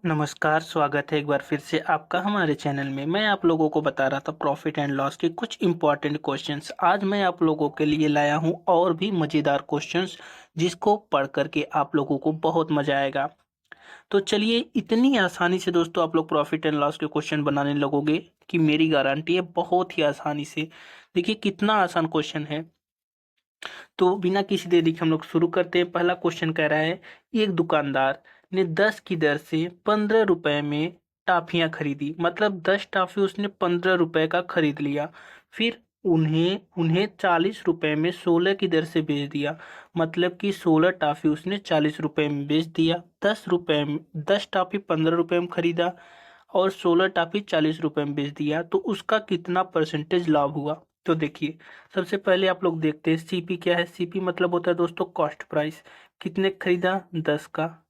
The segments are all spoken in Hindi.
नमस्कार, स्वागत है एक बार फिर से आपका हमारे चैनल में। मैं आप लोगों को बता रहा था प्रॉफिट एंड लॉस के कुछ इम्पोर्टेंट क्वेश्चंस। आज मैं आप लोगों के लिए लाया हूं और भी मज़ेदार क्वेश्चंस, जिसको पढ़ कर के आप लोगों को बहुत मज़ा आएगा। तो चलिए, इतनी आसानी से दोस्तों आप लोग प्रॉफिट एंड लॉस के क्वेश्चन बनाने लगोगे कि मेरी गारंटी है बहुत ही आसानी से। देखिए कितना आसान क्वेश्चन है। तो बिना किसी देरी के हम लोग शुरू करते हैं। पहला क्वेश्चन कह रहा है, एक दुकानदार ने 10 की दर से 15 रुपए में टाफियां खरीदी। मतलब 10 टाफी उसने 15 रुपए का खरीद लिया। फिर उन्हें उन्हें 40 रुपए में 16 की दर से बेच दिया। मतलब कि 16 टाफी उसने 40 रुपए में बेच दिया। 10 टाफी 15 रुपए में खरीदा और 16 टाफी 40 रुपए में बेच दिया, तो उसका कितना परसेंटेज लाभ हुआ। तो देखिए, सबसे पहले आप लोग देखते हैं सीपी क्या है। सीपी मतलब होता है दोस्तों कॉस्ट प्राइस। कितने खरीदा? 10 का।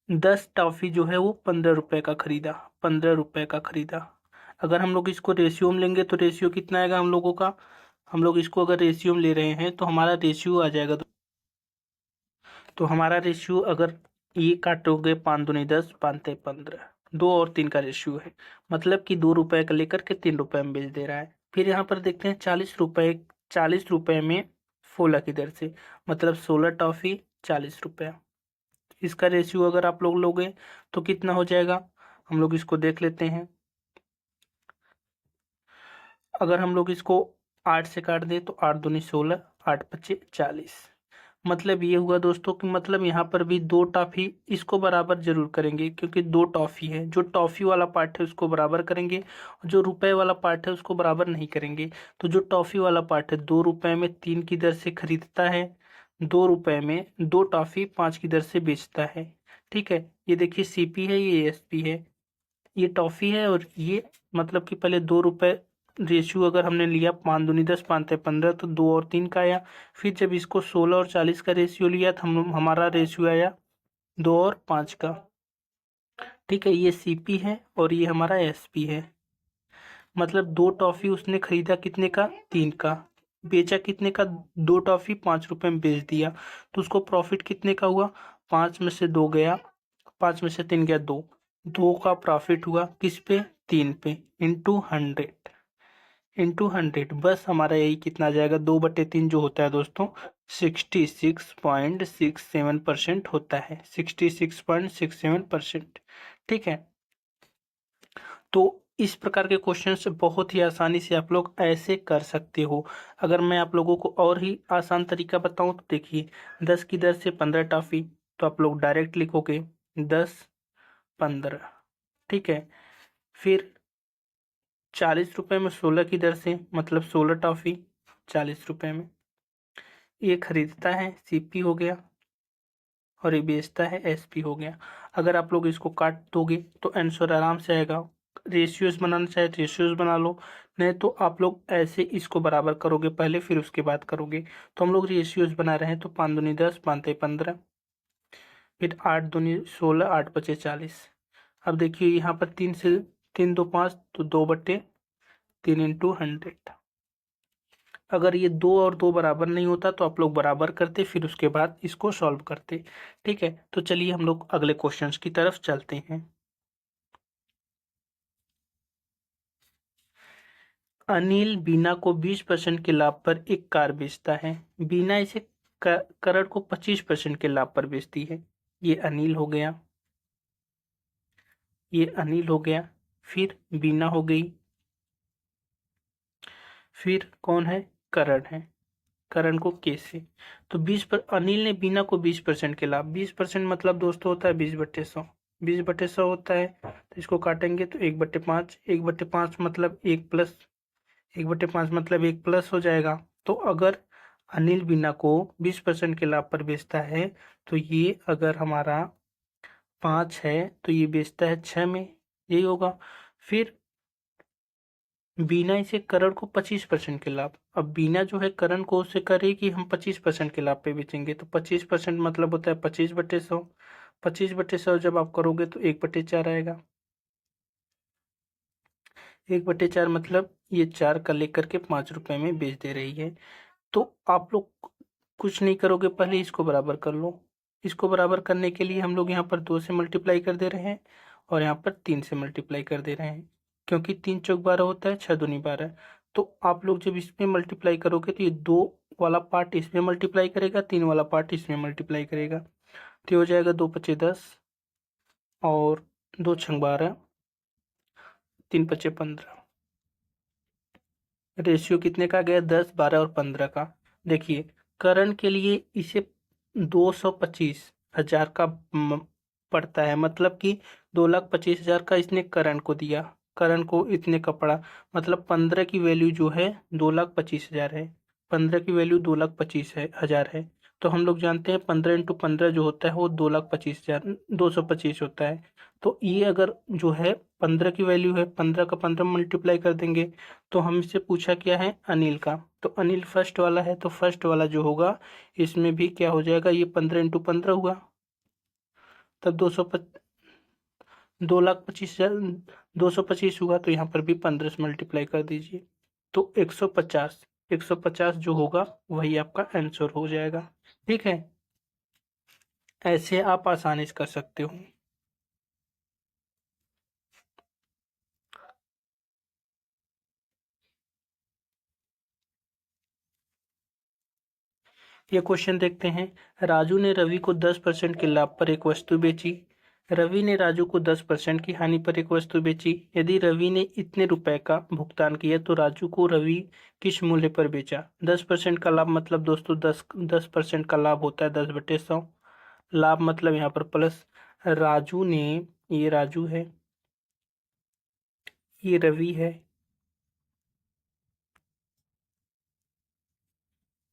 10 टॉफी जो है वो 15 रुपए का खरीदा। 15 रुपए का खरीदा। अगर हम लोग इसको रेशियो में लेंगे तो रेशियो कितना आएगा हम लोगों का? हम लोग इसको अगर रेशियो में ले रहे हैं तो हमारा रेशियो आ जाएगा। तो हमारा रेशियो अगर ये काटोगे, 5 दूनी 10, 5 ते 15, 2 और 3 का रेशियो है। मतलब कि 2 रुपए का लेकर के 3 रुपए में बेच दे रहा है। फिर यहाँ पर देखते हैं 40 रुपए, 40 रुपए में 16 की दर से, मतलब 16 टॉफी 40 रुपया। इसका रेशियो अगर आप लोग लोगे तो कितना हो जाएगा, हम लोग इसको देख लेते हैं। अगर हम लोग इसको 8 से काट दें तो 8 दूनी 16, 8 पच्चे 40। मतलब ये हुआ दोस्तों कि मतलब यहाँ पर भी 2 टॉफी इसको बराबर जरूर करेंगे, क्योंकि 2 टॉफी है। जो टॉफी वाला पार्ट है उसको बराबर करेंगे, और जो रुपए वाला पार्ट है उसको बराबर नहीं करेंगे। तो जो टॉफी वाला पार्ट है 2 रुपए में 3 की दर से खरीदता है, 2 रुपए में 2 टॉफी 5 की दर से बेचता है। ठीक है, ये देखिए सीपी है, ये एसपी है, ये टॉफी है, और ये मतलब कि पहले 2 रुपए रेशियो अगर हमने लिया, 5 दूनी 10, 5 ते 15, तो 2 और 3 का आया। फिर जब इसको 16 और 40 का रेशियो लिया तो हमारा रेशियो आया 2 और 5 का। ठीक है, ये सीपी है और ये हमारा एसपी है। मतलब 2 टॉफी उसने खरीदा कितने का? 3 का। बेचा कितने का? 2 टॉफी 5 रुपए में बेच दिया। तो उसको प्रॉफिट कितने का हुआ? 5 में से 2 गया, 5 में से 3 गया 2, 2 का प्रॉफिट हुआ किस पे? 3 पे, इंटू 100। इंटू 100, बस हमारा यही कितना आ जाएगा, 2/3 जो होता है दोस्तों 66.67% होता है। 66.67%। ठीक है, तो इस प्रकार के क्वेश्चन से बहुत ही आसानी से आप लोग ऐसे कर सकते हो। अगर मैं आप लोगों को और ही आसान तरीका बताऊं तो देखिए, 10 की दर से 15 टॉफी, तो आप लोग डायरेक्ट लिखोगे 10 15। ठीक है, फिर 40 रुपए में 16 की दर से, मतलब 16 टॉफी 40 रुपए में ये खरीदता है, सीपी हो गया, और ये बेचता है, एसपी हो गया। अगर आप लोग इसको काट दोगे तो आंसर आराम से आएगा। रेशियोज बनाना चाहे तो रेशियोज बना लो, नहीं तो आप लोग ऐसे इसको बराबर करोगे पहले, फिर उसके बाद करोगे। तो हम लोग रेशियोज बना रहे हैं, तो 5 दूनी 10, 5 ते 15, फिर 8 दूनी 16, 8 पचे 40। अब देखिए यहाँ पर 3 से 3 2 5, तो 2/3 इंटू 100। अगर ये 2 और 2 बराबर नहीं होता तो आप लोग बराबर करते, फिर उसके बाद इसको सॉल्व करते। ठीक है, तो चलिए हम लोग अगले क्वेश्चंस की तरफ चलते हैं। अनिल बीना को 20% के लाभ पर एक कार बेचता है। बीना इसे करण को 25% के लाभ पर बेचती है। ये अनिल हो गया, ये अनिल हो गया, फिर बीना हो गई, फिर कौन है? करण है। करण को कैसे? तो 20 पर अनिल ने बीना को 20% के लाभ, 20% मतलब दोस्तों होता है 20/100। 20/100 होता है, तो इसको काटेंगे तो 1/5, 1/5 मतलब 1+, 1/5 मतलब 1+ हो जाएगा। तो अगर अनिल बीना को 20% के लाभ पर बेचता है, तो ये अगर हमारा 5 है तो ये बेचता है 6 में, यही होगा। फिर बीना इसे करण को 25% के लाभ, अब बीना जो है करण को उससे करे कि हम 25% के लाभ पे बेचेंगे, तो 25% मतलब होता है 25/100। 25/100 जब आप करोगे तो 1/4 आएगा। 1/4 मतलब ये 4 का लेकर के 5 रुपए में बेच दे रही है। तो आप लोग कुछ नहीं करोगे, पहले इसको बराबर कर लो, इसको बराबर करने के लिए हम लोग यहाँ पर 2 से मल्टीप्लाई कर दे रहे हैं और यहाँ पर 3 से मल्टीप्लाई कर दे रहे हैं, क्योंकि 3 चौक 12 होता है, 6 दूनी 12। तो आप लोग जब इसमें मल्टीप्लाई करोगे तो ये 2 वाला पार्ट इसमें मल्टीप्लाई करेगा, 3 वाला पार्ट इसमें मल्टीप्लाई करेगा, तो ये हो जाएगा 2 पचे 10 और 2 छंग 12, 3 पचे 15। रेशियो कितने का गया? 10, 12 और 15 का। देखिए करण के लिए इसे 225,000 का पड़ता है, मतलब कि 2,25,000 का इसने करण को दिया, करण को इतने का पड़ा, मतलब 15 की वैल्यू जो है 2,25,000 है, 15 की वैल्यू 2,25,000 है। तो हम लोग जानते हैं 15 इंटू 15 जो होता है वो 2,25,000 225 होता है। तो ये अगर जो है 15 की वैल्यू है, 15 का 15 मल्टीप्लाई कर देंगे। तो हमसे पूछा क्या है? अनिल का। तो अनिल फर्स्ट वाला है, तो फर्स्ट वाला जो होगा इसमें भी क्या हो जाएगा? ये 15 इंटू 15 हुआ, तब 2,25,000 225 हुआ, तो यहाँ पर भी 15 से मल्टीप्लाई कर दीजिए, तो 150 150 जो होगा वही आपका आंसर हो जाएगा। ठीक है, ऐसे आप आसानी से कर सकते हो। ये क्वेश्चन देखते हैं। राजू ने रवि को 10% के लाभ पर एक वस्तु बेची। रवि ने राजू को 10% की हानि पर एक वस्तु बेची। यदि रवि ने इतने रुपए का भुगतान किया तो राजू को रवि किस मूल्य पर बेचा? 10% का लाभ मतलब दोस्तों 10% का लाभ होता है 10/100। लाभ मतलब यहाँ पर प्लस। राजू ने, ये राजू है, ये रवि है,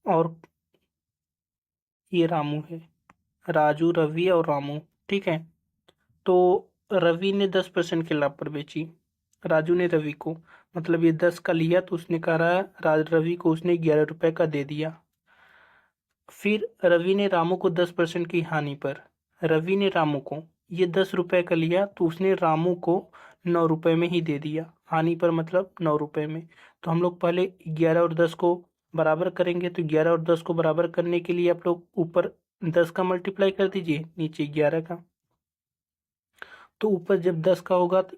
और ये रामू है। राजू, रवि और रामू। ठीक है, तो रवि ने 10% के लाभ पर बेची, राजू ने रवि को, मतलब ये 10 का लिया तो उसने कहा रवि को उसने 11 रुपए का दे दिया। फिर रवि ने रामू को 10% की हानि पर, रवि ने रामू को ये 10 रुपए का लिया तो उसने रामू को 9 रुपए में ही दे दिया, हानि पर मतलब 9 रुपए में। तो हम लोग पहले 11 और 10 को बराबर करेंगे, तो 11 और 10 को बराबर करने के लिए आप लोग ऊपर 10 का मल्टीप्लाई कर दीजिए, नीचे 11 का। तो ऊपर जब 10 का होगा तो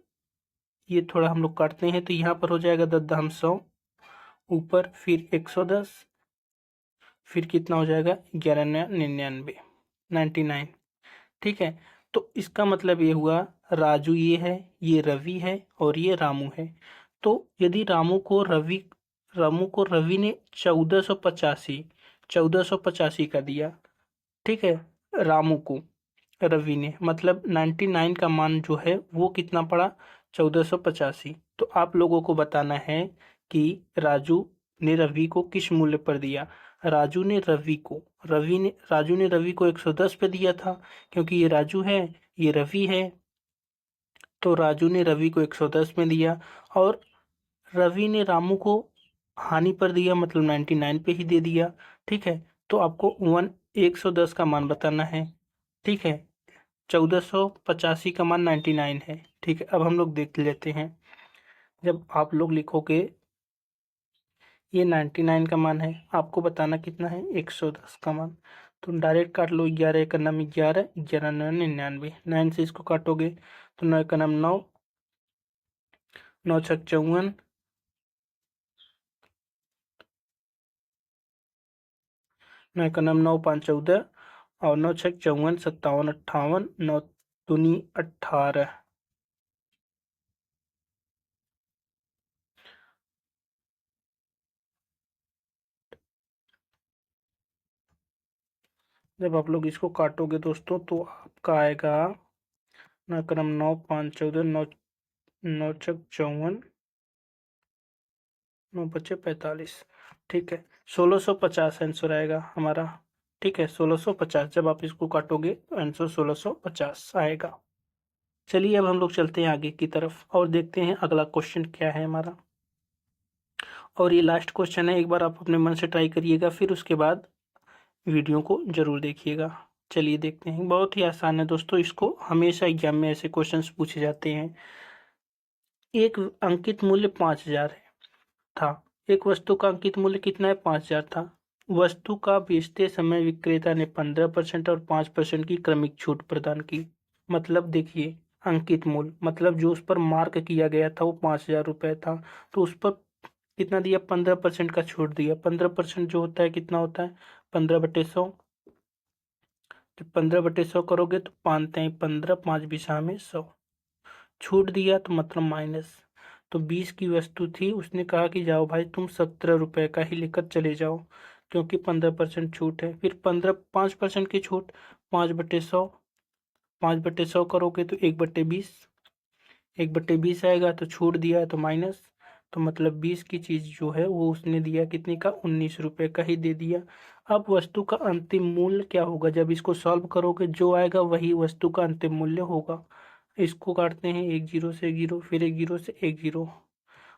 ये थोड़ा हम लोग काटते हैं, तो यहाँ पर हो जाएगा 10 दहम 100, ऊपर फिर 110, फिर कितना हो जाएगा? 11,99 99। ठीक है, तो इसका मतलब ये हुआ राजू ये है, ये रवि है और ये रामू है। तो यदि रामू को रवि ने 1485 का दिया, ठीक है, रामू को रवि ने, मतलब 99 का मान जो है वो कितना पड़ा? 1485। तो आप लोगों को बताना है कि राजू ने रवि को किस मूल्य पर दिया। राजू ने रवि को 110 पे दिया था, क्योंकि ये राजू है, ये रवि है, तो राजू ने रवि को 110 में दिया, और रवि ने रामू को हानि पर दिया, मतलब 99 पे ही दे दिया। ठीक है, तो आपको 110 का मान बताना है। ठीक है, 1485 का मान 99 है। ठीक है, अब हम लोग देख लेते हैं। जब आप लोग लिखोगे ये 99 का मान है, आपको बताना कितना है? 110 का मान। तो डायरेक्ट काट लो, 11 एक नाम 11, 11 9 99, 9 से इसको काटोगे तो 9 का नाम 9, 9 छक 54, 9 का नाम 9 5 14, और 9 छक 54, 57 58, 9 दूनी 18। जब आप लोग इसको काटोगे दोस्तों तो आपका आएगा 9 का नाम 9 5 14, 9 9 छक 54, 9 बचे 45। ठीक है, 1650 आंसर आएगा हमारा। ठीक है, 1650, जब आप इसको काटोगे तो आंसर 1650 आएगा। चलिए अब हम लोग चलते हैं आगे की तरफ और देखते हैं अगला क्वेश्चन क्या है हमारा। और ये लास्ट क्वेश्चन है, एक बार आप अपने मन से ट्राई करिएगा, फिर उसके बाद वीडियो को जरूर देखिएगा। चलिए देखते हैं, बहुत ही आसान है दोस्तों, इसको हमेशा एग्जाम में ऐसे क्वेश्चंस पूछे जाते हैं। एक अंकित मूल्य 5,000 था, एक वस्तु का अंकित मूल्य कितना है? 5,000 था। वस्तु का बेचते समय विक्रेता ने 15% और 5% की क्रमिक छूट प्रदान की। मतलब देखिए, अंकित मूल्य मतलब जो उस पर मार्क किया गया था वो 5,000 रुपये था, तो उस पर कितना दिया, 15% का छूट दिया। 15% जो होता है कितना होता है, 15/100। तो 15/100 करोगे तो 5×3 = 15, 5×20 = 100। छूट दिया तो मतलब माइनस। तो 20 की वस्तु थी, उसने कहा कि जाओ भाई तुम 17 रुपये का ही लेकर चले जाओ, क्योंकि 15% छूट है। फिर 5% की छूट, 5/100। 5/100 करोगे तो 1/20। 1/20 आएगा तो छूट दिया है तो माइनस। तो मतलब 20 की चीज़ जो है वो उसने दिया कितने का, 19 रुपये का ही दे दिया। अब वस्तु का अंतिम मूल्य क्या होगा, जब इसको सॉल्व करोगे जो आएगा वही वस्तु का अंतिम मूल्य होगा। इसको काटते हैं, एक जीरो से एक जीरो, फिर एक जीरो से एक जीरो,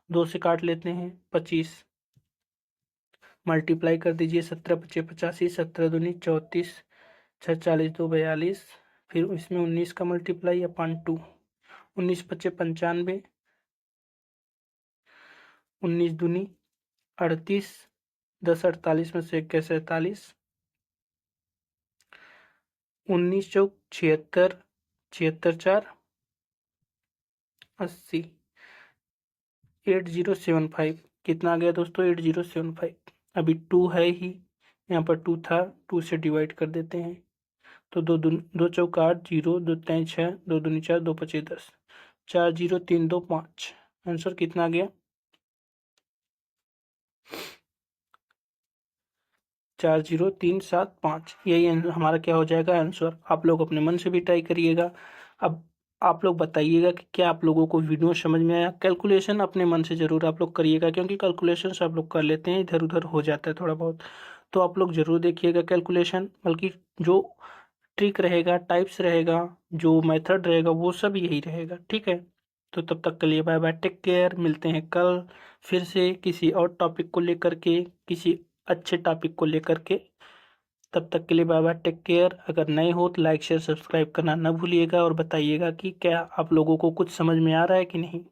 दो से काट लेते हैं 25, मल्टीप्लाई कर दीजिए, 17×5 = 85, 17×2 = 34, 6×4 = 42, फिर इसमें 19 का मल्टीप्लाई अपन 2, 19×5 = 95, 19×2 = 38, 10 48 में से 1 गया 47, 19×4 = 76, 76×4 = 80, 8075। कितना आ गया दोस्तों, 8075। अभी 2 है ही, यहाँ पर 2 था, 2 से डिवाइड कर देते हैं। तो दो चौका 8, 0, 2×3 = 6, 2×2 = 4, 2×5 = 10, 4 0 3 2 5। आंसर कितना आ गया, 40375। यही हमारा क्या हो जाएगा, आंसर। आप लोग अपने मन से भी ट्राई करिएगा। अब आप लोग बताइएगा कि क्या आप लोगों को वीडियो समझ में आया। कैलकुलेशन अपने मन से ज़रूर आप लोग करिएगा, क्योंकि कैलकुलेशन सब लोग कर लेते हैं, इधर उधर हो जाता है थोड़ा बहुत। तो आप लोग ज़रूर देखिएगा कैलकुलेशन, बल्कि जो ट्रिक रहेगा, टाइप्स रहेगा, जो मेथड रहेगा वो सब यही रहेगा, ठीक है। तो तब तक के लिए बाय बाय, टेक केयर। मिलते हैं कल फिर से किसी और टॉपिक को लेकर के, किसी अच्छे टॉपिक को लेकर के। तब तक के लिए बाय बाय, टेक केयर। अगर नए हो तो लाइक शेयर सब्सक्राइब करना ना भूलिएगा, और बताइएगा कि क्या आप लोगों को कुछ समझ में आ रहा है कि नहीं।